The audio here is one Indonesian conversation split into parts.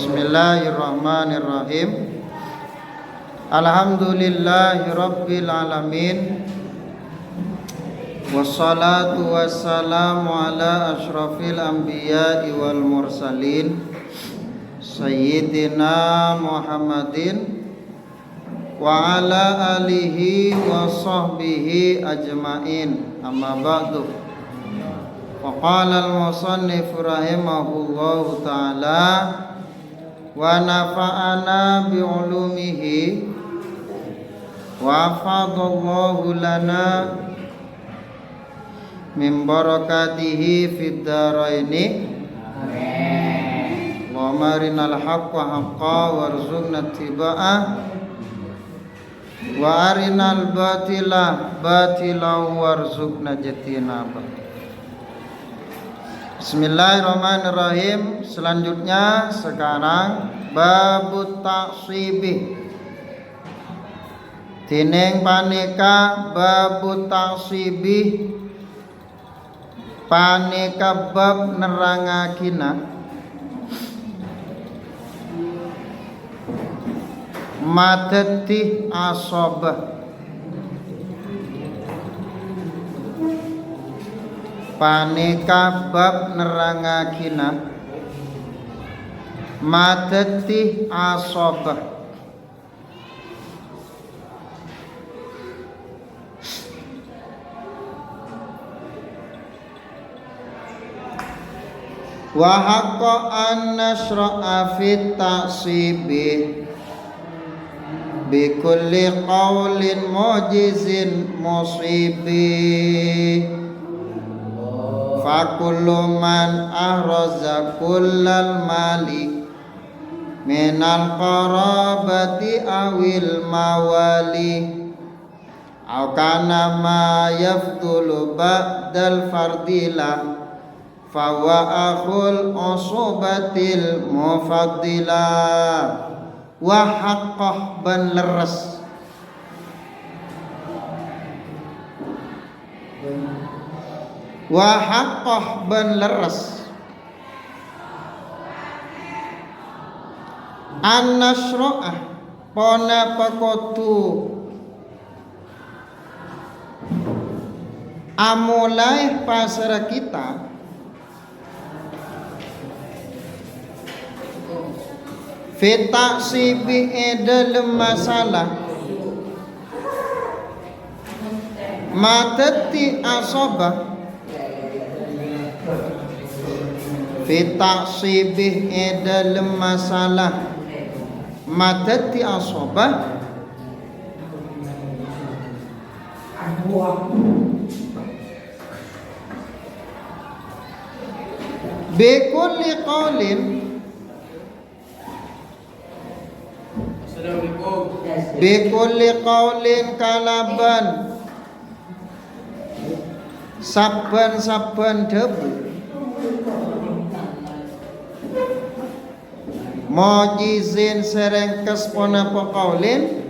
Bismillahirrahmanirrahim. Alhamdulillahirabbil alamin. Wassalatu wassalamu ala asyrafil anbiya'i wal mursalin Sayyidina Muhammadin wa ala alihi wa sahbihi ajmain. Amma ba'du. Wa qala al-musannif rahimahullahu ta'ala wa nafa'ana bi'ulumihi wa afadallahu lana min barakatihi fid dharaini. Allahumma arinal haqqa haqqan warzuqna ittiba'ah wa arinal batila batilan warzuqna ijtinabah. Bismillahirrahmanirrahim. Selanjutnya sekarang babut taksibih. Tineng paneka babut taksibih. Paneka bab nerangakina mateti asobah. Paneka bab nerangakina mateti asobah. Wa haqqa an nasra'a fit ta'sibi bi kulli qawlin mujizin musibi. Fa kullu man ahraza kullal mali minal qarabati awil mawali aw kana ma yafdulu ba'dal fardila fawa akhul usubatil mufaddila. Wa haqqah ban leres wa haqqah ban leres an nasro'ah pona pakotu amulai pasar kita fitaksibi dalam masalah mateti asobah. Fitaksibi dalam masalah mateti asobah bikulli qawlin bikulli qawlin kalaban saban-saban debu mujizin serengkes pona paqaulin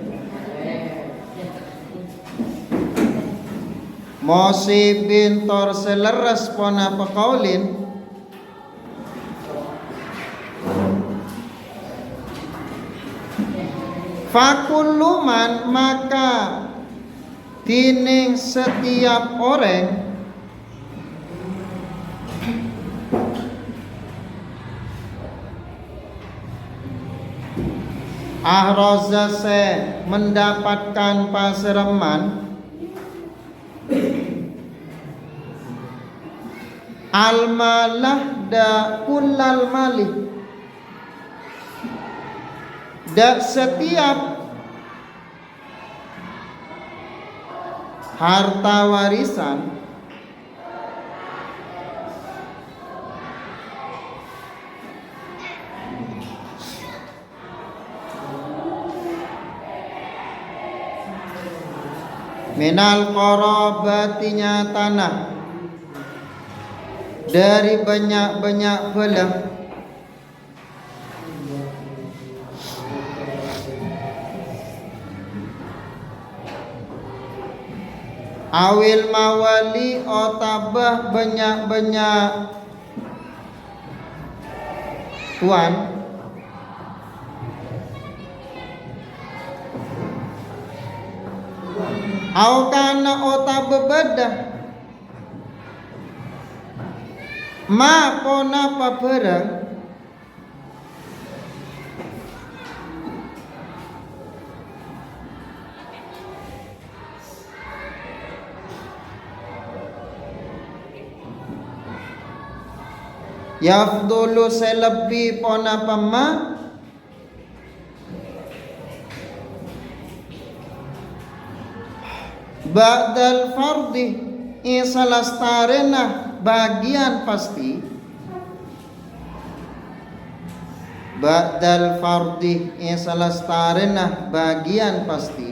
musibin tor seleres pona paqaulin fakuluman maka tining setiap orang ahroza se mendapatkan pasereman almalah da kullal malih da setiap harta warisan minal qarabatinya tanah dari banyak-banyak belah awil mawali otabah banyak-banyak tuan Au kana ota bebedah ma pona paperang yafdulu selebi pona pama ba'dal fardi isalastarena bagian pasti ba'dal fardi isalastarena bagian pasti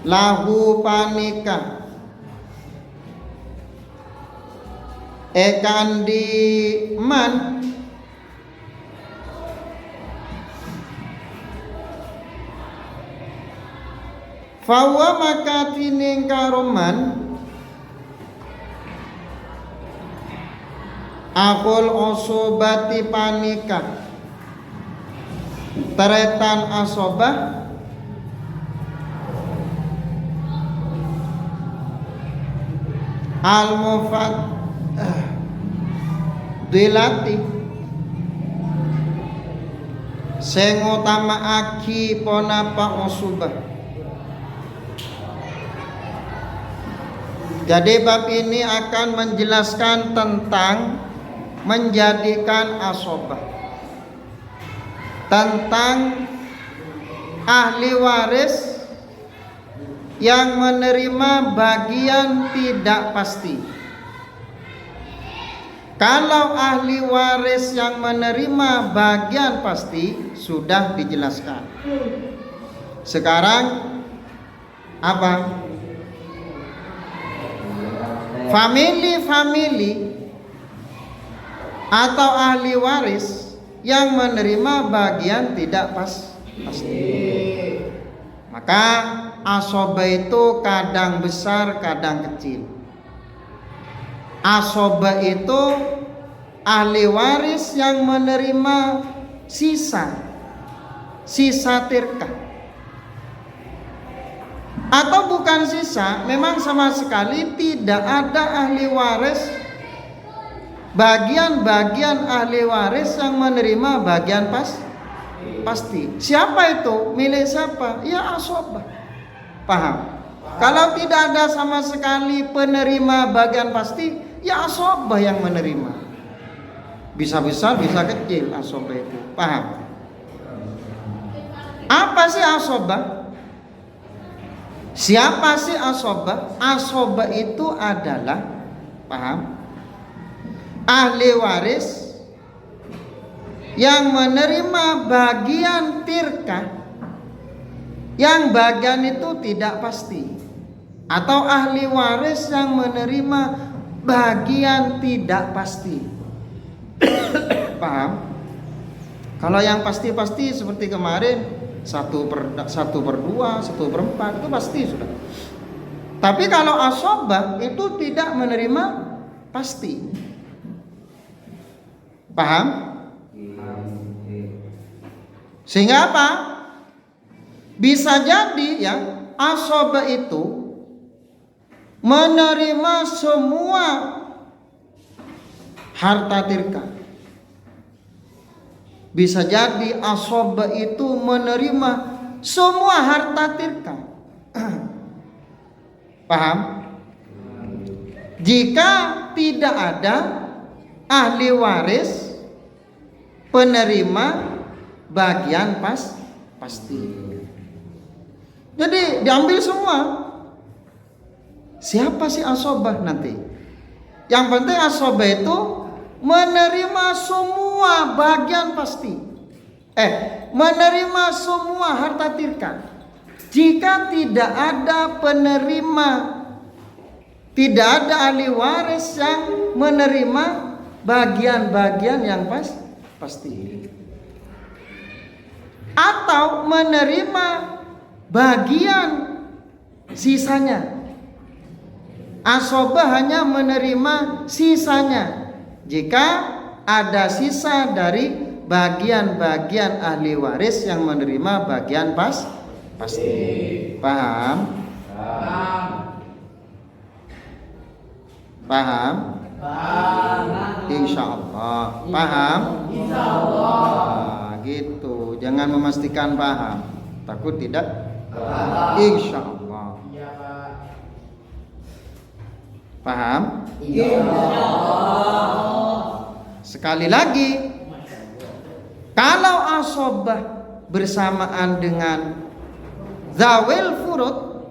lahu panika ekan di man fawa maka tining karoman akul osobati panika teretan asobah al mufad dilati sing utamaake ponapa osubah. Jadi bab ini akan menjelaskan tentang menjadikan asobah, tentang ahli waris yang menerima bagian tidak pasti. Kalau ahli waris yang menerima bagian pasti sudah dijelaskan. Sekarang apa? Famili atau ahli waris yang menerima bagian tidak pasti. Maka asobah itu kadang besar, kadang kecil. Asobah itu ahli waris yang menerima sisa tirkah. Atau bukan sisa, memang sama sekali tidak ada ahli waris, bagian-bagian ahli waris yang menerima bagian pasti. Siapa itu? Milik siapa? Ya asobah. Paham? Kalau tidak ada sama sekali penerima bagian pasti, ya asobah yang menerima. Bisa besar, bisa kecil asobah itu. Paham? Apa sih asobah? Siapa sih asobah? Asobah itu adalah, paham, ahli waris yang menerima bagian tirkah yang bagian itu tidak pasti, atau ahli waris yang menerima bagian tidak pasti. Paham? Kalau yang pasti-pasti seperti kemarin 1/2, 1/4 itu pasti sudah. Tapi kalau asobah itu tidak menerima pasti. Paham? Sehingga apa? Bisa jadi ya asobah itu menerima semua harta tirkah. Bisa jadi asobah itu menerima semua harta tirkah. Paham? Jika tidak ada ahli waris penerima bagian pasti. Jadi diambil semua. Siapa sih asobah nanti? Yang penting asobah itu menerima semua bagian pasti. Menerima semua harta tirkah. Jika tidak ada penerima, tidak ada ahli waris yang menerima bagian-bagian yang pasti. Atau menerima bagian sisanya. Asobah hanya menerima sisanya. Jika ada sisa dari bagian-bagian ahli waris yang menerima bagian pasti. Paham? Paham? Insya Allah. Paham? Gitu. Jangan memastikan paham, takut tidak. Insya Allah. Paham? Sekali lagi, kalau asobah bersamaan dengan zawil furud,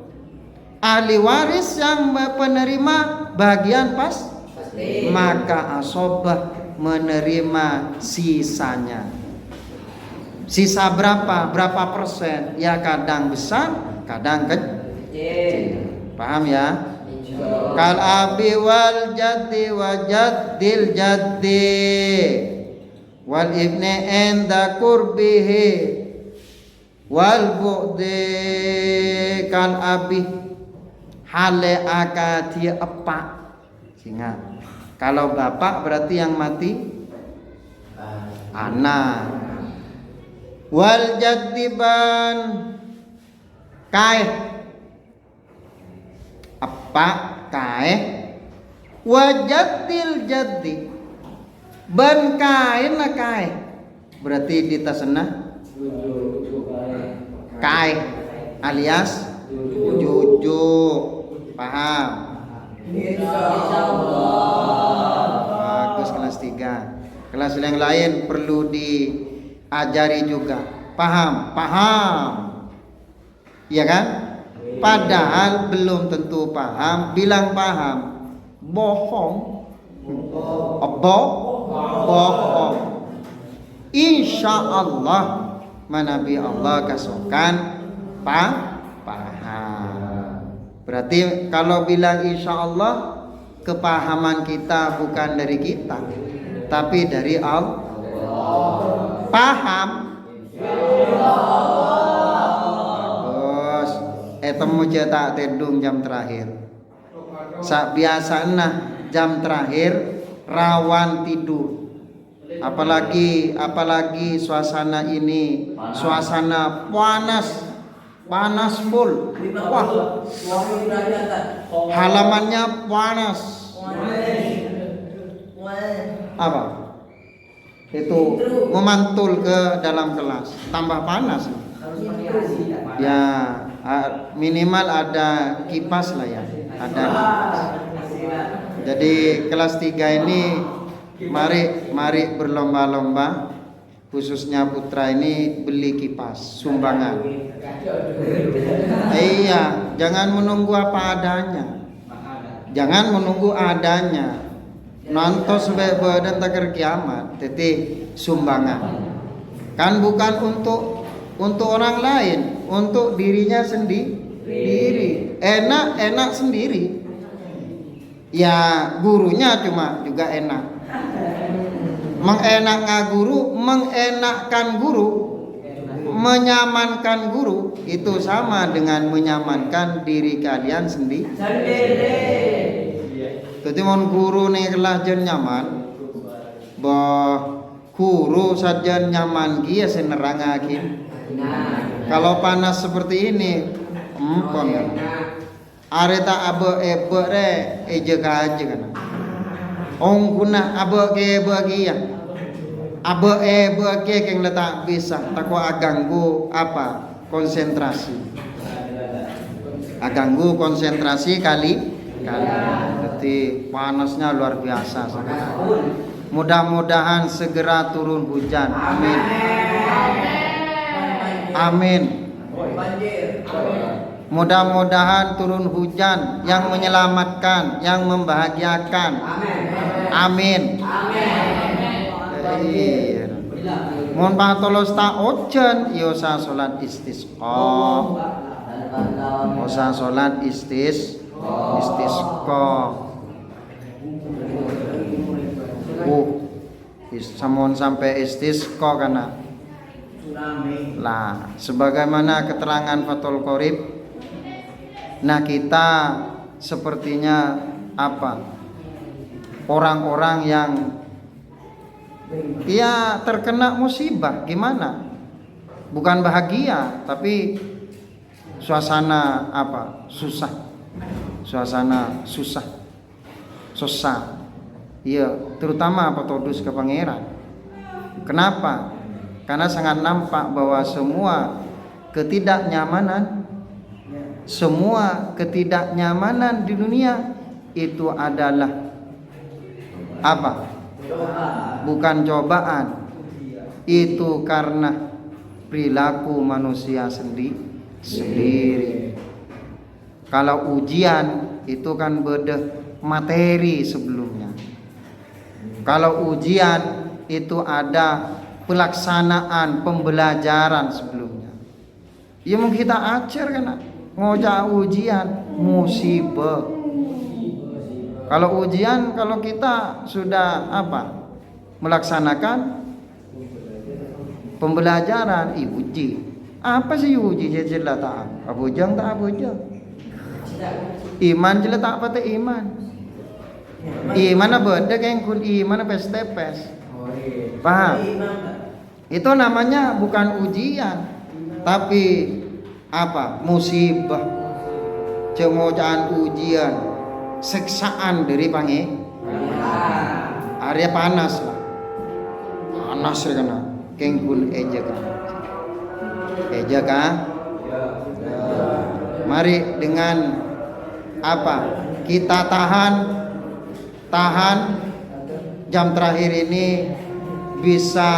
ahli waris yang penerima bagian pasti, maka asobah menerima sisanya. Sisa berapa? Berapa persen? Ya kadang besar, kadang kecil. Paham ya? Kal abi wal jaddi wa jaddil jaddi wal ibni enda kurbihi wal bu'di kal abi hale akati epak. Ingat, kalau bapak berarti yang mati anak. Wal jaddiban kae apa kae wajadil jaddi ban kae na kae berarti di tasna kae alias juju. Paham? Bagus. Kelas 3. Kelas yang lain perlu diajari juga. Paham? Iya kan? Padahal belum tentu paham. Bilang paham bohong. Bohong. Insya Allah manabi Allah kasokan paham. Berarti kalau bilang insya Allah, kepahaman kita bukan dari kita, tapi dari Allah. Paham? Bagus. Temu cetak tedung jam terakhir. Biasanya jam terakhir rawan tidur. Apalagi suasana ini, suasana panas full. Wah, halamannya panas. Apa? Itu memantul ke dalam kelas, tambah panas. Ya, minimal ada kipas lah ya, ada kipas. Jadi kelas 3 ini mari berlomba-lomba, khususnya putra ini beli kipas sumbangan. Iya, jangan menunggu apa adanya. Nantos sampai badan takir kiamat, teti sumbangan. Kan bukan untuk orang lain, untuk dirinya sendiri. Enak sendiri. Ya gurunya juga enak. Mengenakkan guru, menyamankan guru itu sama dengan menyamankan diri kalian sendiri. Jadi mon guru nih kelas jen nyaman, guru saja nyaman kia senerangakin. Kalau panas seperti ini, areta abe re eje kaje kana. Ong guna abe ke bagia. Abe ke keng letak bisa takwa aganggu apa konsentrasi. Aganggu konsentrasi kali. Berarti panasnya luar biasa sekarang. Mudah-mudahan segera turun hujan. Amin. Mudah-mudahan turun hujan yang menyelamatkan, yang membahagiakan. Amin. Mohon patolos ta ojen yosa salat istisqa. Osa salat istisqa. Samun sampai istisqa kana. Lah, sebagaimana keterangan Fathul Qorib, nah kita sepertinya apa? Orang-orang yang Ia terkena musibah, gimana? Bukan bahagia, tapi suasana apa? Susah. Suasana susah. Iya, terutama petodus ke pangeran. Kenapa? Karena sangat nampak bahwa semua ketidaknyamanan di dunia itu adalah apa? Bukan cobaan. Itu karena perilaku manusia sendiri. Kalau ujian itu kan beda materi sebelumnya. Kalau ujian itu ada pelaksanaan pembelajaran sebelumnya. Ya mau kita ajar kan ngojak ujian musibah. Kalau ujian, kalau kita sudah apa? Melaksanakan pembelajaran, uji. Apa sih uji? Jelas tak abujang tak abujang. Iman jelas tak apa iman. Iman apa? Ada yang kun iman apa stepes. Paham? Itu namanya bukan ujian, tapi apa? Musibah. Cemojaan ujian, siksaan dari pange. Area panas lah. Panas ya kena. Kengkul eja kan? Mari dengan apa? Kita tahan jam terakhir ini bisa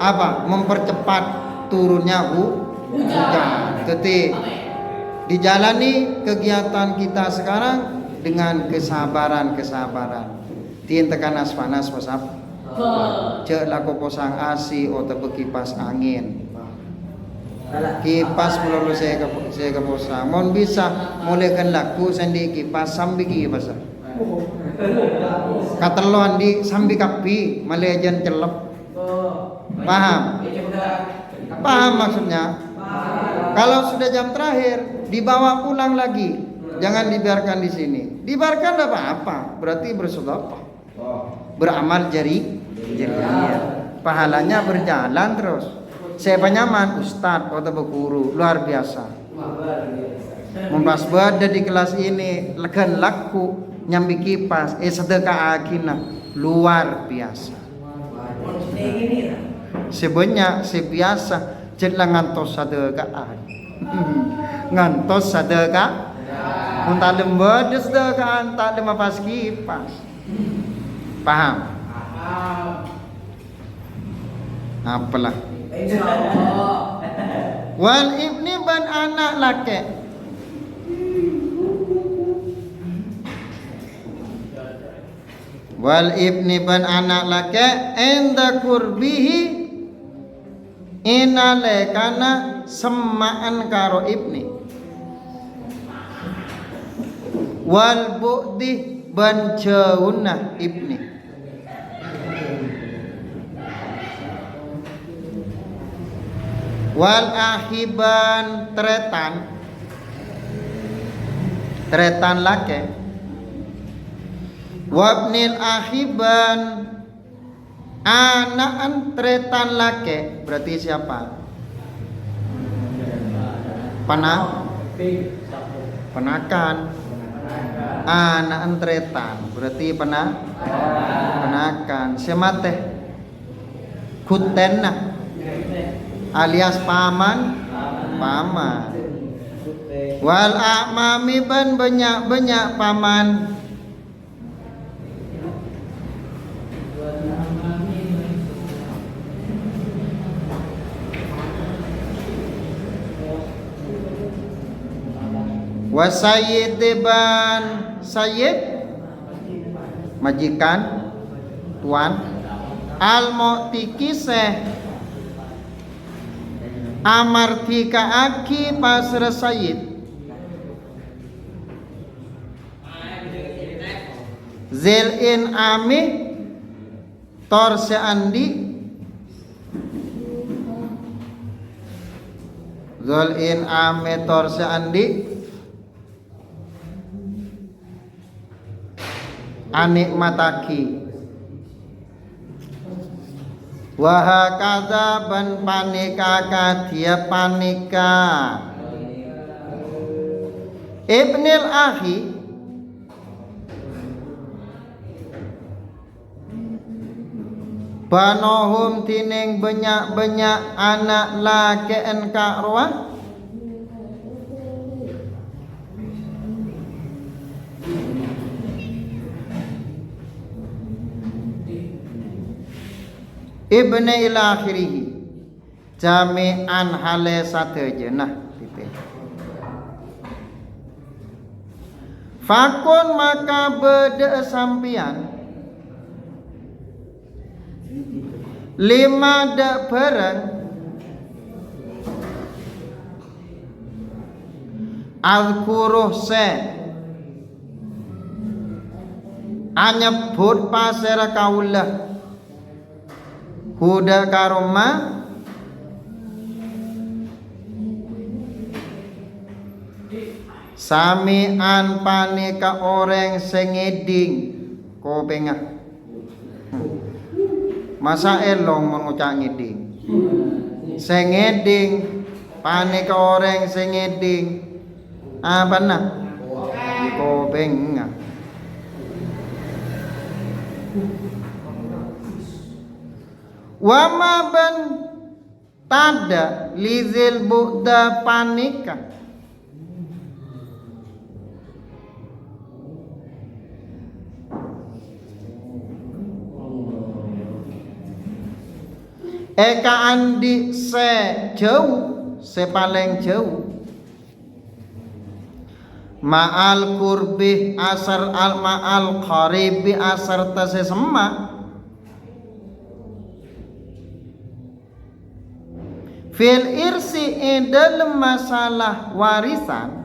apa? Mempercepat turunnya hujan. Jadi dijalani kegiatan kita sekarang dengan kesabaran. Tien tekan panas pasap. Cek laku posang asi atau kipas angin. Kipas melulu saya ke posang. Mon bisa mulaikan laku sendi kipas sambil kipas. Katelon di sambil kapi malejan celep. Paham maksudnya? Kalau sudah jam terakhir dibawa pulang lagi, jangan dibiarkan di sini. Dibiarkan tidak apa-apa, berarti bersedekah, beramal jariah, pahalanya berjalan terus. Siapa nyaman? Ustadz atau guru luar biasa. Membahas beda di kelas ini, legan laku nyambi kipas, sedekah akina luar biasa. Sebanyak sebiasa jelas ngantos sedekah. Ngantos sedekah. Muntah lembut sedekah tak lima pas kipas. Paham? Apalah. Wal ibni ban anak laki. Wal ibni ban anak laki enda kurbihi inale kana semaan karo ibni. Wal bu'di ban jaunah ibni. Wal ahiban tretan laki. Wabnil ahiban anaan tretan laki. Berarti siapa? Penakan. Anaan tretan berarti penakan. Semate kutenna alias paman. Wal amami ban banyak paman. Wasayid ban sayyid majikan tuan. Al-mu'tikiseh amartika aki pasra sayyid. Zilin ami torse andi. Zilin ami torse andi. Anik mataki Wa hakadza ban panika kadia panika ibnil akhi banohum tining banyak-banyak anak laki engkarwa ibni ila akhirihi jami'an hale satejenah titik. Fakun maka bede sampian lima de bareng al-kuruh se anyebut pasir kaulah huda karoma samian panika orang sengeding kopengah masa elong mengucap ngeding sengeding panika orang sengeding apa nah kopengah wama ban tada lizil buddha panika eka andi se jauh se paling jauh ma'al kurbi asar al ma'al qaribi asar ta sesema fil irsi dalam masalah warisan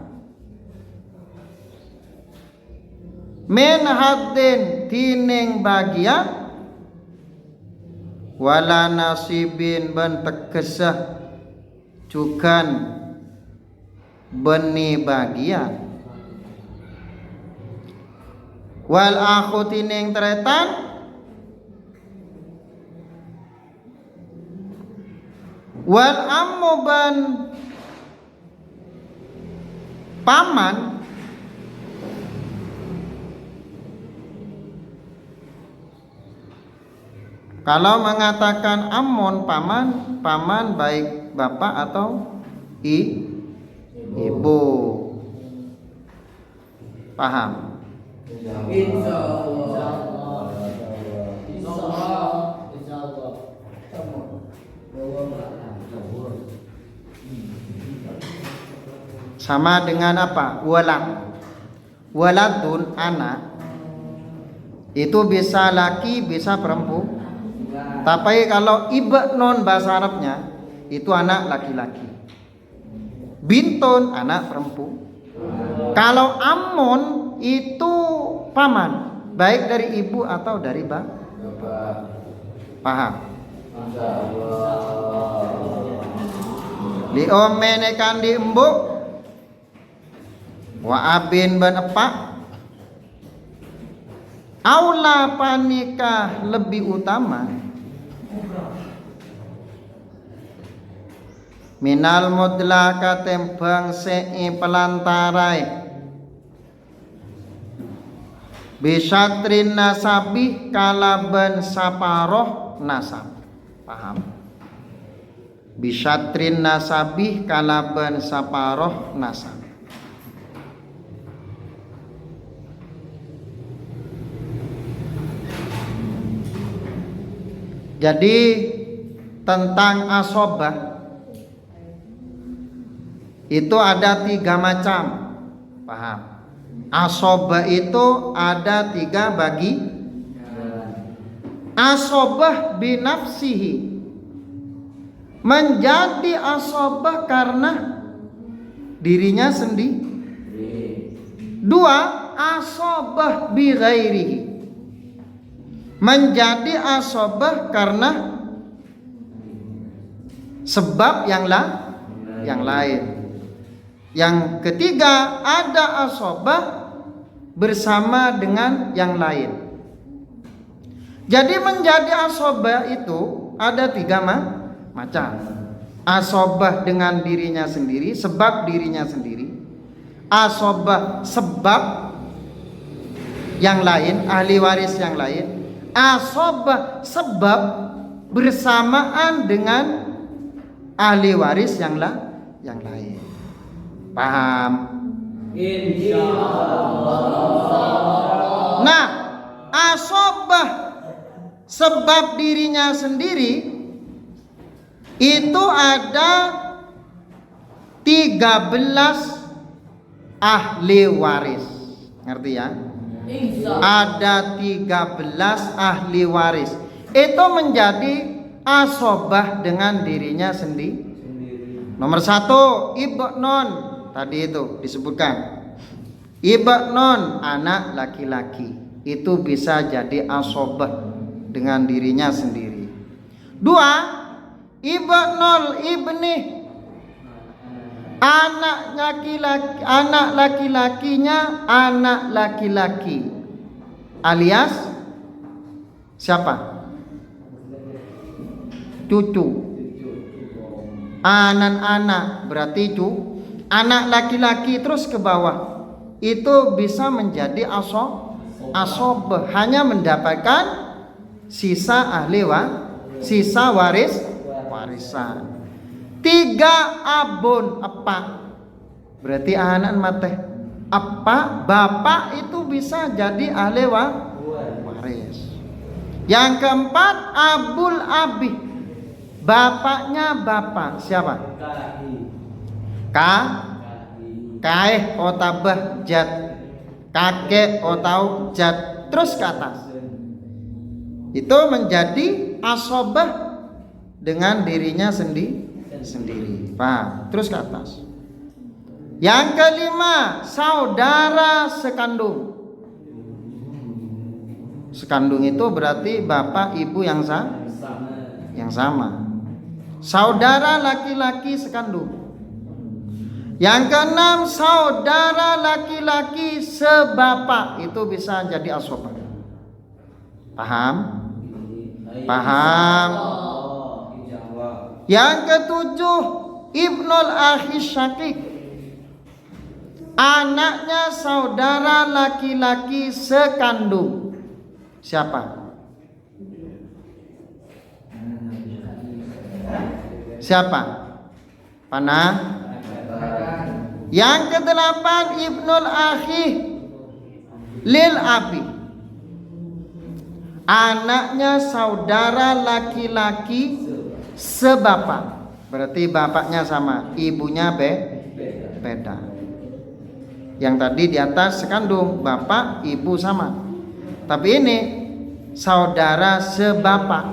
min haddin tining bagian wala nasibin ban tekesah cukan beni bagian wal akhu tining tretan wal ammu ban paman kalau mengatakan ammon paman baik bapak atau ibu paham sama dengan apa waladun anak itu bisa laki bisa perempuan. Tapi kalau ibnon bahasa Arabnya itu anak laki-laki. Bintun anak perempuan. Kalau ammon itu paman, baik dari ibu atau dari bapak. Paham? Li omene kandi embuk wa abin ban epak aula panikah lebih utama minal mudlaka tembang sei pelantarai bisatrin nasabi kalaban saparoh nasab. Paham? Bisatrin nasabi kalaban saparoh nasab. Jadi tentang asobah itu ada 3 macam. Paham? Asobah itu ada 3 bagi. Asobah binafsihi, menjadi asobah karena dirinya sendiri. 2, asobah bi ghairihi, menjadi asobah karena sebab yang lain. Yang ketiga ada asobah bersama dengan yang lain. Jadi menjadi asobah itu ada 3 macam. Asobah dengan dirinya sendiri, sebab dirinya sendiri. Asobah sebab yang lain, ahli waris yang lain. Asobah sebab bersamaan dengan ahli waris yang lain. Paham? Nah, asobah sebab dirinya sendiri itu ada 13 ahli waris. Ngerti ya? Ada 13 ahli waris. Itu menjadi asobah dengan dirinya sendiri. Nomor 1, ibnon. Tadi itu disebutkan. Ibnon, anak laki-laki. Itu bisa jadi asobah dengan dirinya sendiri. 2, ibnul ibni, anak laki-lakinya anak laki-laki, alias siapa? Cucu. Anak-anak berarti anak laki-laki terus ke bawah. Itu bisa menjadi asobah, hanya mendapatkan sisa sisa warisan. 3, abun, apa? Berarti anak mate. Apa? Bapak itu bisa jadi ahli waris. Yang keempat, abul abi. Bapaknya bapak. Siapa? Kaeh otabah jat. Kakek otau jat. Terus ke atas. Itu menjadi asobah dengan dirinya sendiri. Paham? Terus ke atas. Yang kelima, saudara sekandung. Sekandung itu berarti bapak ibu yang sama. Saudara laki-laki sekandung. Yang keenam, saudara laki-laki sebapak. Itu bisa jadi asobah. Paham? Paham. Yang ketujuh, ibnul akhi syakik. Anaknya saudara laki-laki sekandung. Siapa? Panah? Yang kedelapan, ibnul akhi lil abi. Anaknya saudara laki-laki sebapak. Berarti bapaknya sama, ibunya beda. Yang tadi di atas sekandung, bapak, ibu sama. Tapi ini saudara sebapak,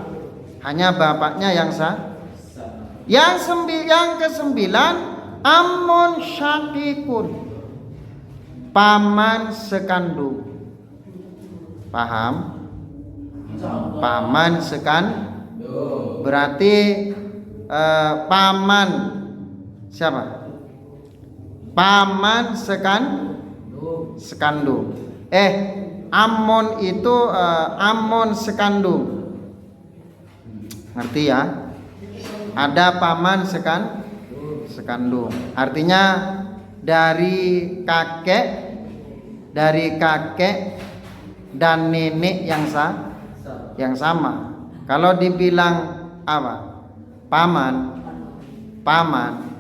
hanya bapaknya yang Yang kesembilan, amun syakikun, paman sekandung. Paham? Paman sekandung berarti paman siapa? Paman sekandung. Amon itu amon sekandung. Ngerti ya? Ada paman sekandung. Artinya dari kakek dan nenek yang sama. Kalau dibilang apa? Paman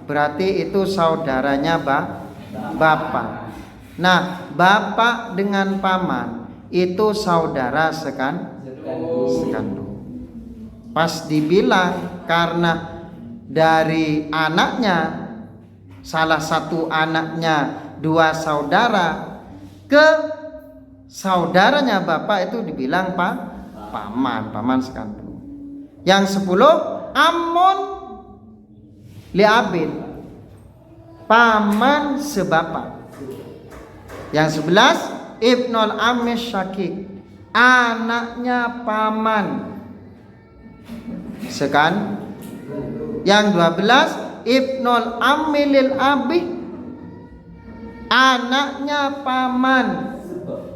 berarti itu saudaranya bapak. Nah, bapak dengan paman itu saudara sekandung. Pas dibilang karena dari anaknya, salah satu anaknya 2 saudara, ke saudaranya bapak itu dibilang paman sekandung. Yang 10, amun liabin, paman sebapak. Yang 11, ibnul ammi syakik, anaknya paman Yang 12, ibnul ammi lil abi, anaknya paman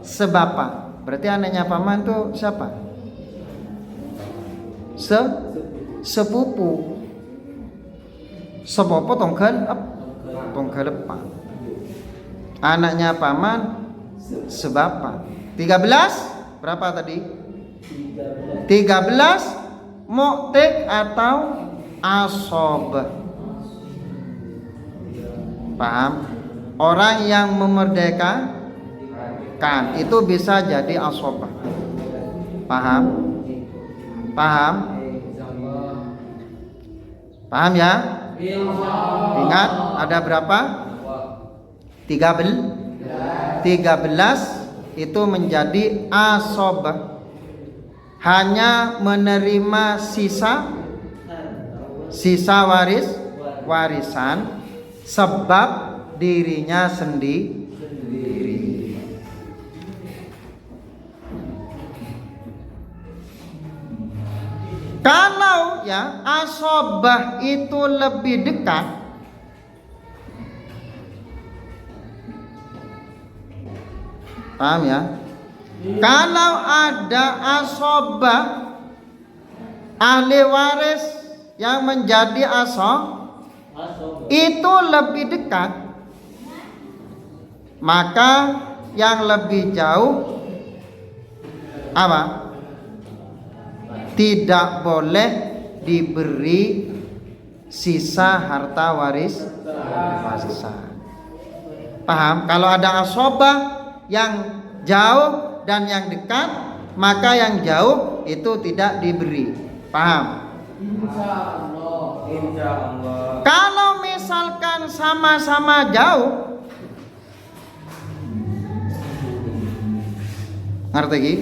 sebapak. Berarti anaknya paman tuh siapa? sepupu. Sepupu tongkelepan. Anaknya paman sebapa. 13 berapa tadi? 13 mu'tik atau asob. Paham? Orang yang memerdekakan itu bisa jadi asob. Paham? Paham? Paham ya? Ingat ada berapa? 13 itu menjadi asob. Hanya menerima sisa warisan sebab dirinya sendiri. Kalau ya asobah itu lebih dekat, paham ya? Kalau ada asobah ahli waris yang menjadi itu lebih dekat, maka yang lebih jauh apa? Tidak boleh diberi sisa harta warisan. Paham? Kalau ada asobah yang jauh dan yang dekat, maka yang jauh itu tidak diberi. Paham? Insya Allah. Kalau misalkan sama-sama jauh, ngerti ki?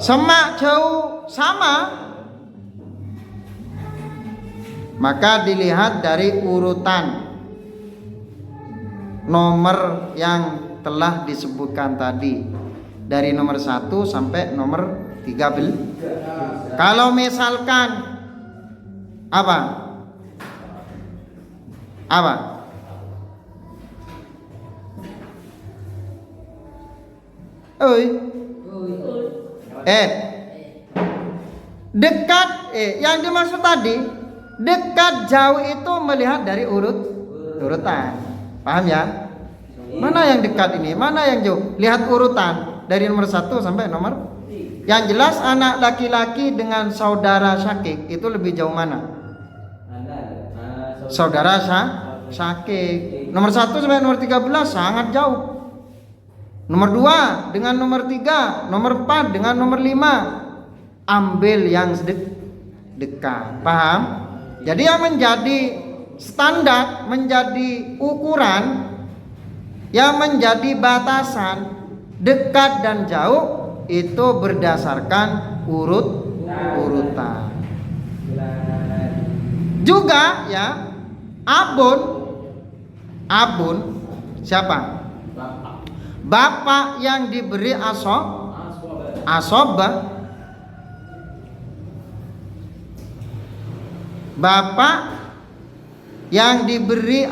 Semak jauh sama, maka dilihat dari urutan nomor yang telah disebutkan tadi, dari nomor 1 sampai nomor 13. Kalau misalkan apa? Dekat yang dimaksud tadi dekat jauh itu melihat dari urutan. Paham ya? Mana yang dekat ini, mana yang jauh? Lihat urutan dari nomor 1 sampai nomor. Yang jelas anak laki-laki dengan saudara syakik itu lebih jauh mana? Saudara syakik. Nomor 1 sampai nomor 13 sangat jauh. Nomor 2 dengan nomor 3, nomor 4 dengan nomor 5. Ambil yang dekat. Paham? Jadi yang menjadi standar, menjadi ukuran, yang menjadi batasan dekat dan jauh itu berdasarkan urutan. Juga ya, abun siapa? Bapak yang diberi asobah. Bapak yang diberi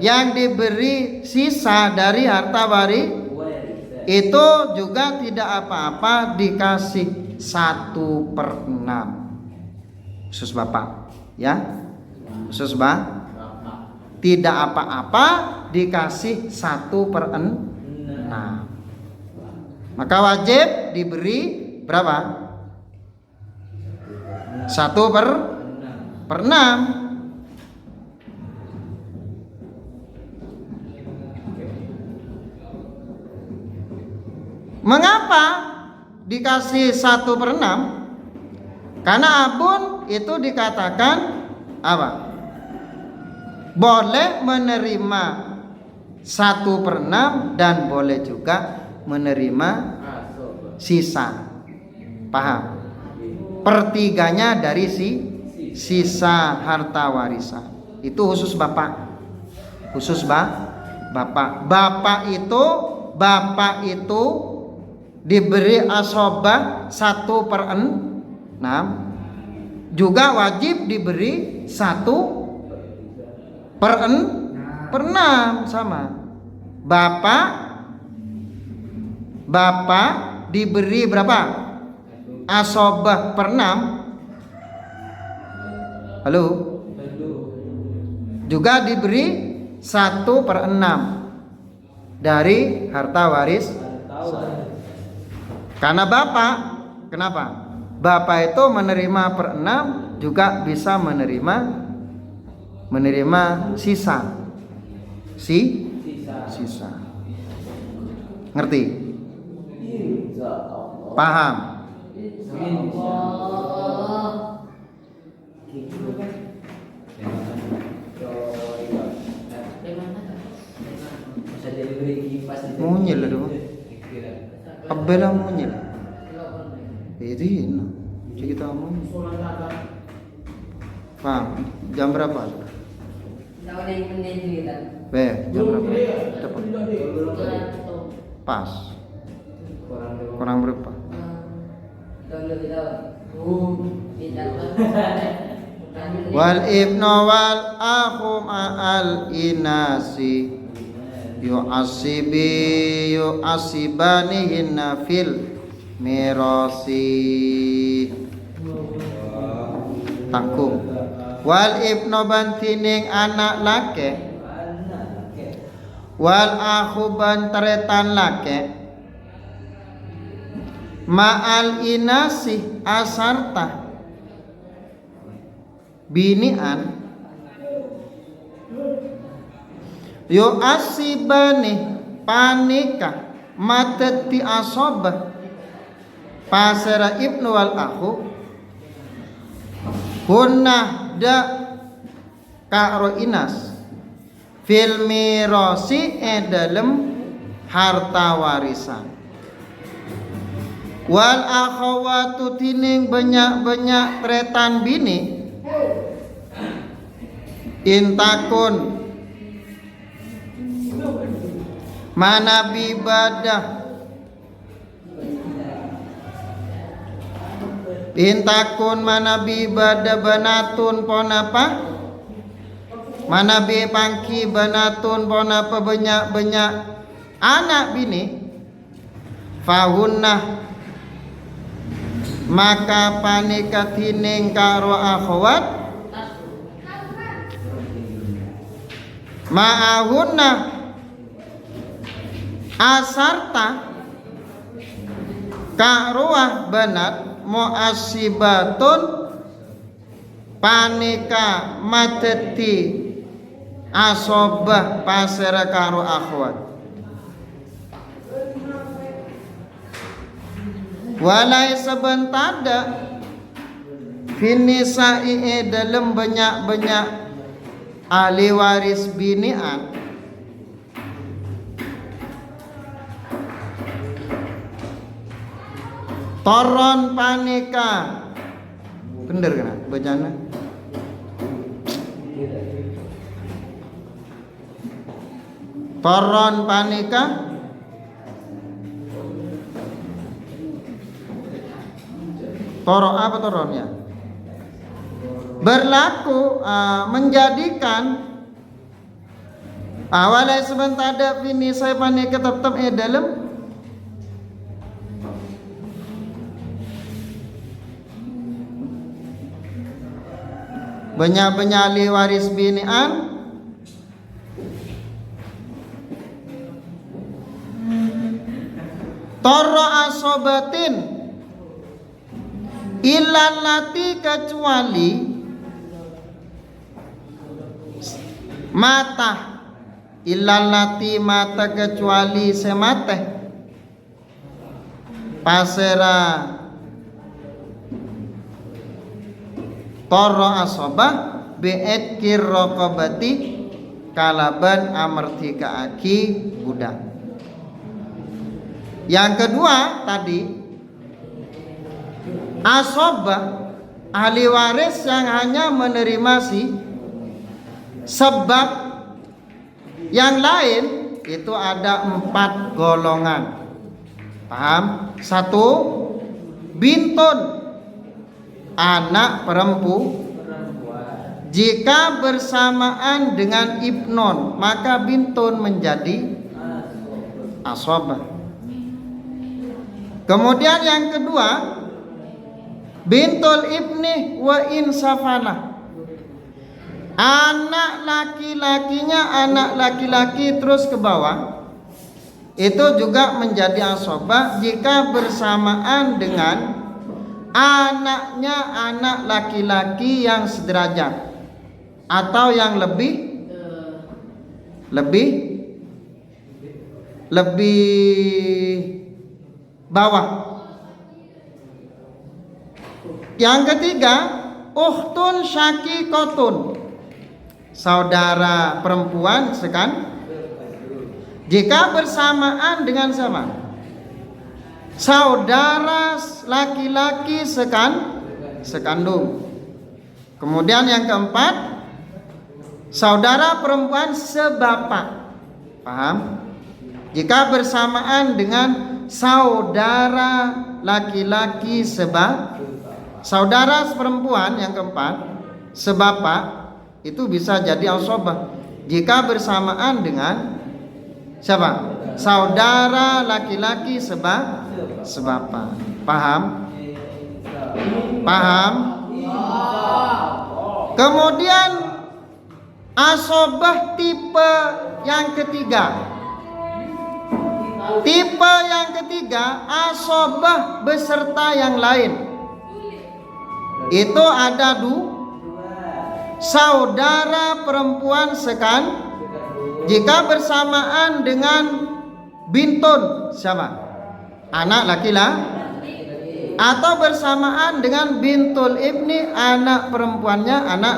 yang diberi sisa dari harta itu juga tidak apa-apa dikasih 1/6. Khusus bapak ya, khusus tidak apa-apa dikasih 1/6. Maka wajib diberi berapa? 1/6. Mengapa dikasih 1/6? Karena abun itu dikatakan apa? Boleh menerima 1/6 dan boleh juga menerima sisa. Paham? Pertiganya dari sisa harta warisan. Itu khusus bapak. Khusus bapak. Bapak itu diberi asobah 1/6, juga wajib diberi 1/6 sama. Bapak diberi berapa? asobah per 6. Halo? Juga diberi 1/6 dari harta waris. Karena bapak, kenapa? Bapak itu menerima per 6 juga bisa menerima sisa. Sisa. Ngerti? Paham? Munyil aduh. Abela munyil. Itu ini. Kita munyil. Paham? Jam berapa? Jam berapa? Cepat. Pas. Kurang berapa? Wal ibnu wal akhu ma'al inasi yu'asibanihinna fil mirasi. Tangkum. Wal ibnu bantining anak lake, wal akhu bantaretan lake, ma'al inasi asarta binian, yo asibani panika mateti asobah pasera ibnu wal akhu hunna da ka'ro inas fil mirasi dalam harta warisan. Wal akhawatu tining banyak tretan bini intakun mana bibadah intakun mana bibadah banatun ponapa mana bi pangki banatun ponapa banyak anak bini fahunnah maka panikatining karo akhwat ma'ahunna asarta ka'ruah banat mu'asibatun panika mateti asobah pasera karo akhwat walai sebentada finisai dalam banyak ahli waris binian toron panika bener kan bacana toron panika toro apa toronnya berlaku menjadikan awalnya sebentar ada ini saya panika tetap dalam banyak ahli waris binian toro asobatin ilalati kecuali mata ilalati mata kecuali semate pasera toro asobah be'et kirrokobati kalaban amertikaaki budak. Yang kedua tadi asobah ahli waris yang hanya menerima sebab yang lain itu ada 4 golongan. Paham? 1 bintun anak perempuan. Jika bersamaan dengan ibnon maka bintun menjadi asobah. Kemudian yang kedua bintul ibni wa in safana. Anak laki-lakinya, anak laki-laki terus ke bawah, itu juga menjadi asobah jika bersamaan dengan anaknya anak laki-laki yang sederajat atau yang lebih bawah. Yang ketiga, ukhtun syaqiqatun, saudara perempuan jika bersamaan dengan sama saudara laki-laki sekandung. Kemudian yang keempat, saudara perempuan sebapak. Paham? Jika bersamaan dengan saudara laki-laki saudara perempuan yang keempat sebapak, itu bisa jadi asobah jika bersamaan dengan siapa? Saudara laki-laki sebapak. Paham? Paham? Kemudian asobah tipe yang ketiga. Tipe yang ketiga, asobah beserta yang lain. Itu ada saudara perempuan jika bersamaan dengan bintun, siapa? Anak laki-laki, atau bersamaan dengan bintul ibni, anak perempuannya anak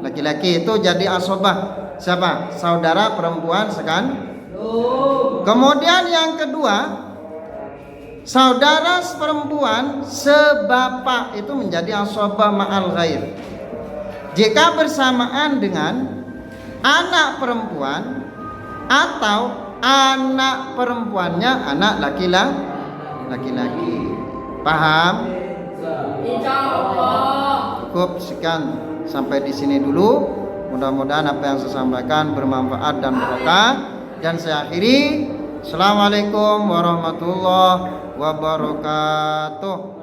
laki-laki, itu jadi asobah siapa? Saudara perempuan Kemudian yang kedua, saudara perempuan sebapak, itu menjadi asobah ma'al ghair jika bersamaan dengan anak perempuan atau anak perempuannya anak laki-laki. Paham? Cukup sekian sampai di sini dulu. Mudah-mudahan apa yang saya sampaikan bermanfaat dan barokah. Dan saya akhiri. Assalamualaikum warahmatullahi wabarakatuh.